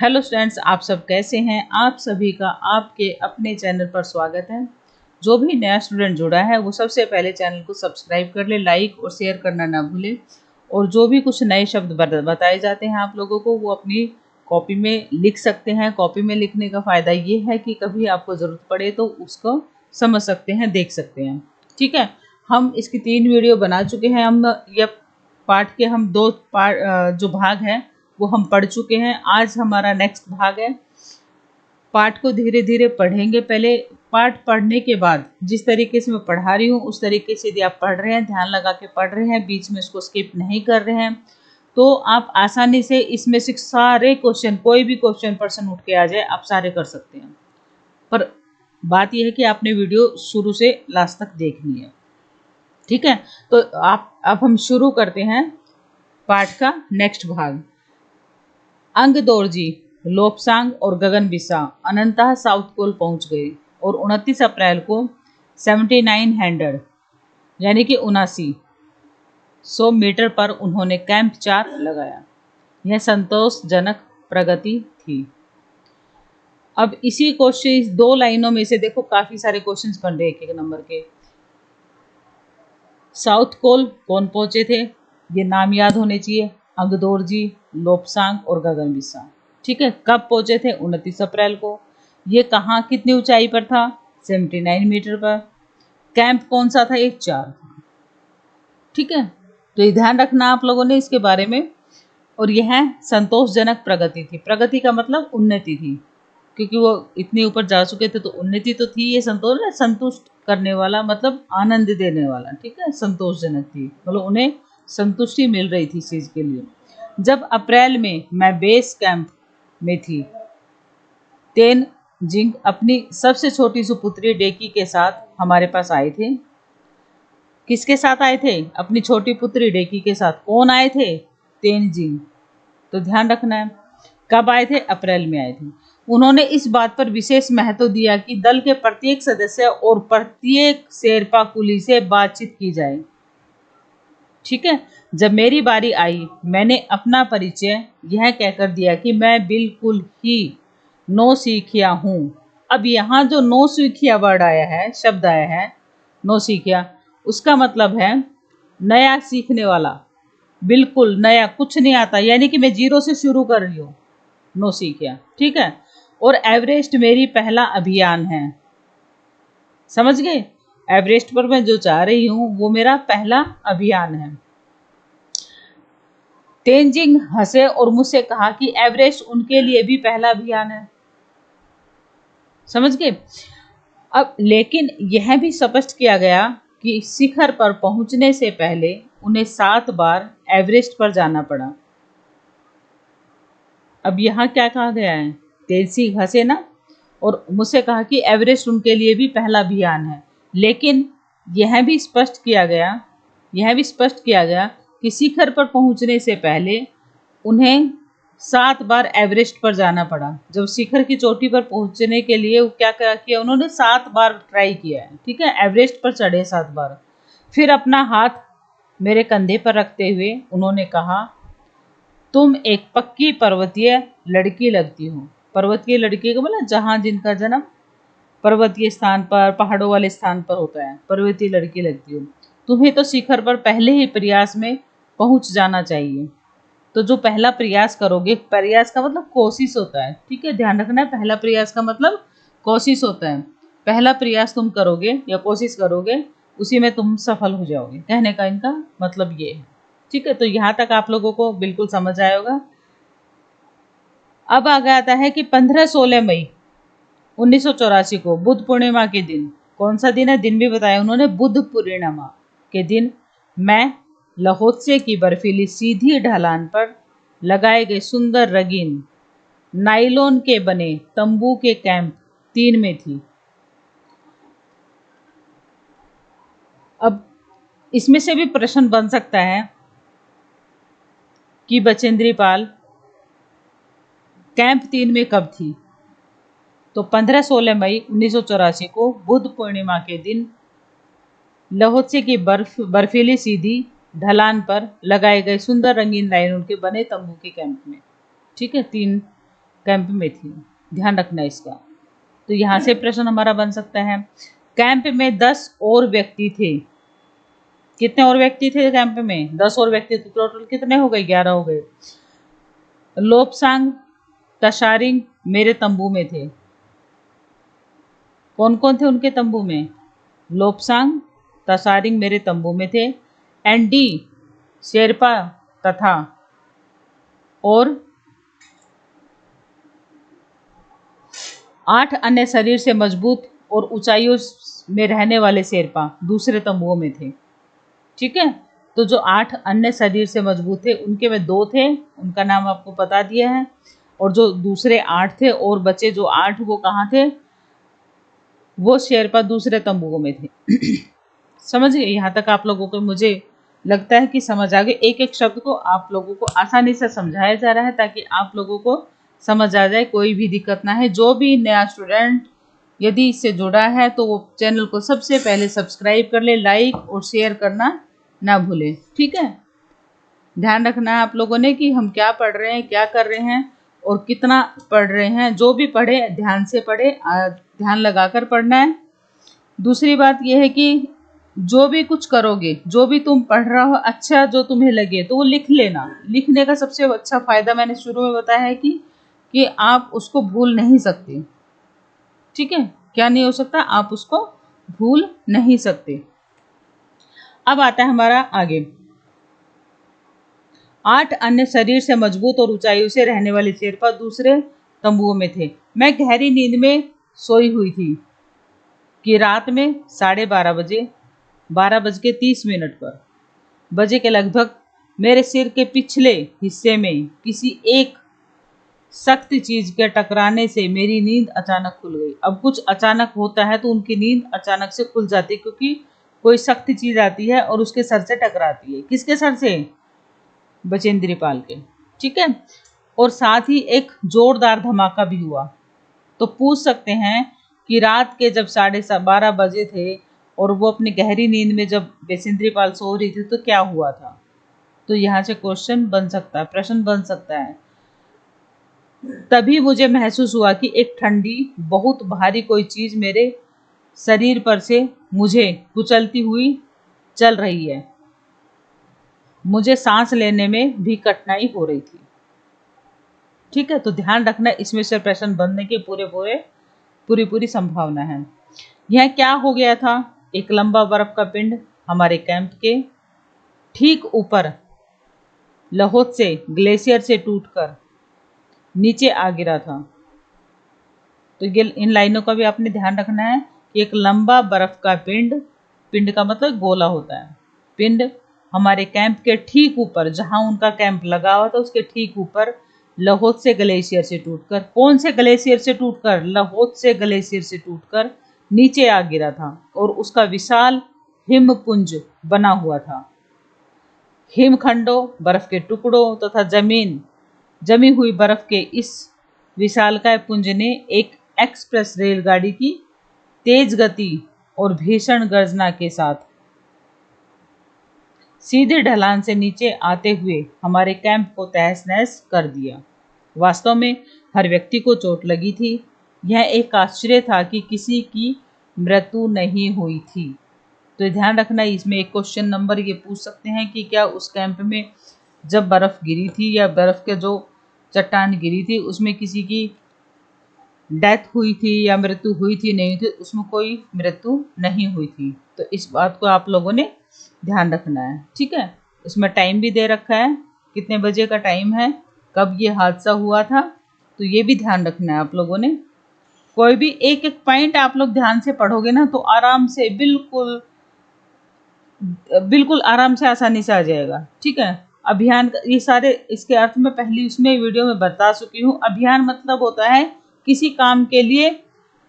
Hello students, आप सब कैसे हैं। आप सभी का आपके अपने चैनल पर स्वागत है। जो भी नया स्टूडेंट जुड़ा है वो सबसे पहले चैनल को सब्सक्राइब कर ले, लाइक और शेयर करना ना भूले। और जो भी कुछ नए शब्द बताए जाते हैं आप लोगों को वो अपनी कॉपी में लिख सकते हैं। कॉपी में लिखने का फ़ायदा ये है कि कभी आपको ज़रूरत पड़े तो उसको समझ सकते हैं, देख सकते हैं। ठीक है, हम इसकी 3 वीडियो बना चुके हैं। हम यह पाठ के हम 2 पार्ट जो भाग हैं वो हम पढ़ चुके हैं। आज हमारा नेक्स्ट भाग है। पाठ को धीरे धीरे पढ़ेंगे। पहले पाठ पढ़ने के बाद जिस तरीके से मैं पढ़ा रही हूँ उस तरीके से यदि आप पढ़ रहे हैं, ध्यान लगा के पढ़ रहे हैं, बीच में इसको स्किप नहीं कर रहे हैं, तो आप आसानी से इसमें से सारे क्वेश्चन, कोई भी क्वेश्चन पर्सन उठ के आ जाए, आप सारे कर सकते हैं। पर बात यह है कि आपने वीडियो शुरू से लास्ट तक देखनी है। ठीक है, तो अब हम शुरू करते हैं पाठ का नेक्स्ट भाग। अंग दोरजी, लोपसांग और गगन बिसा अनंतः साउथ पोल पहुंच गए और 29 अप्रैल को 7900 यानी कि 7900 मीटर पर उन्होंने कैंप 4 लगाया। यह संतोषजनक प्रगति थी। अब इसी क्वेश्चन 2 लाइनों में से देखो काफी सारे क्वेश्चंस बन रहे हैं एक नंबर के। साउथ पोल कौन पहुंचे थे, ये नाम याद होने चाहिए। अंगदोरजी, लोपसांग और गगन बिसा। ठीक है, कब पहुंचे थे? 29 अप्रैल को। ये कहाँ, कितनी ऊंचाई पर था? 79 मीटर पर। कैंप कौन सा था? एक 4 था। ठीक है, तो ये ध्यान रखना आप लोगों ने इसके बारे में। और यह संतोषजनक प्रगति थी। प्रगति का मतलब उन्नति थी, क्योंकि वो इतने ऊपर जा चुके थे तो उन्नति तो थी। ये संतुष्ट करने वाला मतलब आनंद देने वाला। ठीक है, संतोषजनक थी मतलब उन्हें संतुष्टि मिल रही थी इस चीज के लिए। जब अप्रैल में मैं बेस कैंप में थी, तेनजिंग अपनी सबसे छोटी सुपुत्री डेकी के साथ हमारे पास आए थे। किसके साथ आए थे? अपनी छोटी पुत्री डेकी के साथ। कौन आए थे? तेनजिंग। तो ध्यान रखना है, कब आए थे? अप्रैल में आए थे। उन्होंने इस बात पर विशेष महत्व दिया कि दल के प्रत्येक सदस्य और प्रत्येक शेरपा कुली से बातचीत की जाए। ठीक है, जब मेरी बारी आई मैंने अपना परिचय यह कहकर दिया कि मैं बिल्कुल ही नौसिखिया हूँ। अब यहाँ जो नौसिखिया वर्ड आया है, शब्द आया है नौसिखिया, उसका मतलब है नया सीखने वाला, बिल्कुल नया, कुछ नहीं आता, यानी कि मैं 0 से शुरू कर रही हूँ, नौसिखिया। ठीक है, और एवरेस्ट मेरी पहला अभियान है। समझ गए? एवरेस्ट पर मैं जो चाह रही हूँ वो मेरा पहला अभियान है। तेनजिंग हंसे और मुझसे कहा कि एवरेस्ट उनके लिए भी पहला अभियान है। समझ गए? अब लेकिन यह भी स्पष्ट किया गया कि शिखर पर पहुंचने से पहले उन्हें 7 बार एवरेस्ट पर जाना पड़ा। अब यहाँ क्या कहा गया है? तेनजिंग हंसे ना और मुझसे कहा कि एवरेस्ट उनके लिए भी पहला अभियान है, लेकिन यह भी स्पष्ट किया गया कि शिखर पर पहुंचने से पहले उन्हें 7 बार एवरेस्ट पर जाना पड़ा। जब शिखर की चोटी पर पहुंचने के लिए क्या किया उन्होंने? 7 बार ट्राई किया है। ठीक है, एवरेस्ट पर चढ़े 7 बार। फिर अपना हाथ मेरे कंधे पर रखते हुए उन्होंने कहा, तुम एक पक्की पर्वतीय लड़की लगती हो। पर्वतीय लड़की का मतलब जहाँ जिनका जन्म पर्वतीय स्थान पर, पहाड़ों वाले स्थान पर होता है, पर्वतीय लड़की लगती हो। तुम्हें तो शिखर पर पहले ही प्रयास में पहुंच जाना चाहिए। तो जो पहला प्रयास करोगे, प्रयास का मतलब कोशिश होता है। ठीक है, ध्यान रखना है, पहला प्रयास का मतलब कोशिश होता है। पहला प्रयास तुम करोगे या कोशिश करोगे, उसी में तुम सफल हो जाओगे। कहने का इनका मतलब ये है। ठीक है, तो यहाँ तक आप लोगों को बिल्कुल समझ आया होगा। अब आगे आता है कि 15-16 मई 1984 को बुद्ध पूर्णिमा के दिन, कौन सा दिन है? दिन भी बताया उन्होंने, बुद्ध पूर्णिमा के दिन मैं लाओत्से की बर्फीली सीधी ढलान पर लगाए गए सुंदर रंगीन नायलॉन के बने तंबू के कैंप 3 में थी। अब इसमें से भी प्रश्न बन सकता है कि बचेंद्री पाल कैंप 3 में कब थी? तो 15-16 मई 1984 को बुद्ध पूर्णिमा के दिन लाओत्से की बर्फीली सीधी ढलान पर लगाए गए सुंदर रंगीन नायलॉन के बने तंबू के कैंप में। ठीक है, 3 कैंप में थी। ध्यान रखना इसका। तो यहाँ से प्रश्न हमारा बन सकता है, कैंप में 10 और व्यक्ति थे। कितने और व्यक्ति थे कैंप में? 10 और व्यक्ति थे। टोटल कितने हो गए? 11 हो गए। लोपसांग तशारिंग मेरे तंबू में थे। कौन कौन थे उनके तंबू में? लोपसांग तशारिंग मेरे तंबू में थे। एनडी शेरपा तथा और 8 अन्य शरीर से मजबूत और ऊंचाइयों में रहने वाले शेरपा दूसरे तंबुओं में थे। ठीक है, तो जो 8 अन्य शरीर से मजबूत थे उनके में 2 थे, उनका नाम आपको बता दिया है। और जो दूसरे 8 थे और बचे जो 8 वो कहाँ थे? वो शेरपा दूसरे तंबुओं में थे। समझ गए? यहाँ तक आप लोगों को मुझे लगता है कि समझ आ गए। एक एक शब्द को आप लोगों को आसानी से समझाया जा रहा है ताकि आप लोगों को समझ आ जाए, कोई भी दिक्कत ना है। जो भी नया स्टूडेंट यदि इससे जुड़ा है तो वो चैनल को सबसे पहले सब्सक्राइब कर ले, लाइक और शेयर करना ना भूले। ठीक है, ध्यान रखना है आप लोगों ने कि हम क्या पढ़ रहे हैं, क्या कर रहे हैं और कितना पढ़ रहे हैं। जो भी पढ़े ध्यान से पढ़े, ध्यान लगाकर पढ़ना है। दूसरी बात यह है कि जो भी कुछ करोगे, जो भी तुम पढ़ रहा हो, अच्छा जो तुम्हें लगे तो वो लिख लेना। लिखने का सबसे अच्छा फायदा मैंने शुरू में बताया है कि आप उसको भूल नहीं सकते। ठीक है, क्या नहीं हो सकता? आप उसको भूल नहीं सकते। अब आता है हमारा आगे, 8 अन्य शरीर से मजबूत और ऊंचाइयों से रहने वाले शेरपा दूसरे तंबुओं में थे। मैं गहरी नींद में सोई हुई थी कि रात में 12:30 बजे 12:30 पर बजे के लगभग मेरे सिर के पिछले हिस्से में किसी एक सख्त चीज के टकराने से मेरी नींद अचानक खुल गई। अब कुछ अचानक होता है तो उनकी नींद अचानक से खुल जाती है, क्योंकि कोई सख्त चीज आती है और उसके सर से टकराती है। किसके सर से? बचेंद्री पाल के। ठीक है, और साथ ही एक जोरदार धमाका भी हुआ। तो पूछ सकते हैं कि रात के जब 12:30 बजे थे और वो अपनी गहरी नींद में जब बचेंद्री पाल सो रही थी तो क्या हुआ था? तो यहाँ से क्वेश्चन बन सकता है, प्रश्न बन सकता है। तभी मुझे महसूस हुआ कि एक ठंडी बहुत भारी कोई चीज मेरे शरीर पर से मुझे कुचलती हुई चल रही है। मुझे सांस लेने में भी कठिनाई हो रही थी। ठीक है, तो ध्यान रखना, इसमें से प्रश्न बनने के पूरी संभावना है। यह क्या हो गया था? एक लंबा बर्फ का पिंड हमारे कैंप के ठीक ऊपर लहोत से ग्लेशियर से टूटकर नीचे आ गिरा था। तो ये इन लाइनों का भी आपने ध्यान रखना है कि एक लंबा बर्फ का पिंड, पिंड का मतलब गोला होता है, पिंड हमारे कैंप के ठीक ऊपर, जहां उनका कैंप लगा हुआ था उसके ठीक ऊपर लहोत से ग्लेशियर से टूटकर, कौन से ग्लेशियर से टूटकर? लहोत से ग्लेशियर से टूटकर नीचे आ गिरा था और उसका विशाल हिमपुंज बना हुआ था। हिमखंडों, बर्फ के टुकड़ों तथा जमी हुई बर्फ के इस विशालकाय पुंज ने एक एक्सप्रेस रेलगाड़ी की तेज गति और भीषण गर्जना के साथ सीधे ढलान से नीचे आते हुए हमारे कैंप को तहस नहस कर दिया। वास्तव में हर व्यक्ति को चोट लगी थी। यह एक आश्चर्य था कि किसी की मृत्यु नहीं हुई थी। तो ध्यान रखना, इसमें एक क्वेश्चन नंबर ये पूछ सकते हैं कि क्या उस कैंप में जब बर्फ गिरी थी या बर्फ के जो चट्टान गिरी थी उसमें किसी की डेथ हुई थी या मृत्यु हुई थी? नहीं थी, उसमें कोई मृत्यु नहीं हुई थी। तो इस बात को आप लोगों ने ध्यान रखना है। ठीक है, इसमें टाइम भी दे रखा है, कितने बजे का टाइम है, कब ये हादसा हुआ था, तो ये भी ध्यान रखना है आप लोगों ने। कोई भी एक एक पॉइंट आप लोग ध्यान से पढ़ोगे ना तो आराम से, बिल्कुल आराम से, आसानी से आ जाएगा। ठीक है, अभियान, ये सारे इसके अर्थ में पहली उसमें वीडियो में बता चुकी हूँ। अभियान मतलब होता है किसी काम के लिए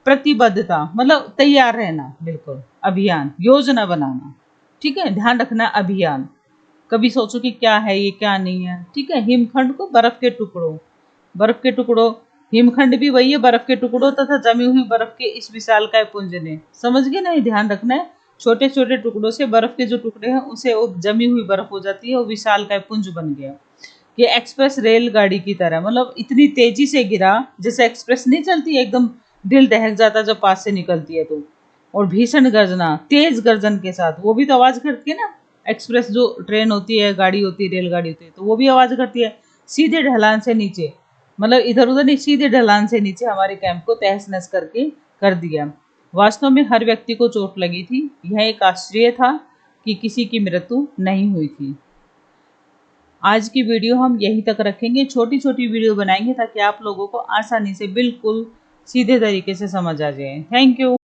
प्रतिबद्धता, मतलब तैयार रहना, बिल्कुल अभियान, योजना बनाना। ठीक है, ध्यान रखना अभियान। कभी सोचो कि क्या है ये, क्या नहीं है। ठीक है, हिमखंड को बर्फ के टुकड़ों, हिमखंड भी वही है, बर्फ के टुकड़ों तथा जमी हुई बर्फ के इस विशालकाय पुंज ने, समझ गए ना? ये ध्यान रखना है, छोटे छोटे टुकड़ों से बर्फ के जो टुकड़े हैं उसे वो जमी हुई बर्फ हो जाती है, वो विशालकाय पुंज बन गया। कि एक्सप्रेस रेलगाड़ी की तरह, मतलब इतनी तेजी से गिरा जैसे एक्सप्रेस नहीं चलती है, एकदम दिल दहक जाता जब पास से निकलती है तो। और भीषण गर्जना, तेज गर्जन के साथ, वो भी तो आवाज करती है ना, एक्सप्रेस जो ट्रेन होती है, गाड़ी होती है, रेलगाड़ी होती है, तो वो भी आवाज करती है। सीधे ढलान से नीचे, मतलब इधर उधर नहीं, सीधे ढलान से नीचे हमारे कैंप को तहस नहस करके कर दिया। वास्तव में हर व्यक्ति को चोट लगी थी। यह एक आश्चर्य था कि किसी की मृत्यु नहीं हुई थी। आज की वीडियो हम यहीं तक रखेंगे, छोटी छोटी वीडियो बनाएंगे ताकि आप लोगों को आसानी से बिल्कुल सीधे तरीके से समझ आ जाए। Thank you.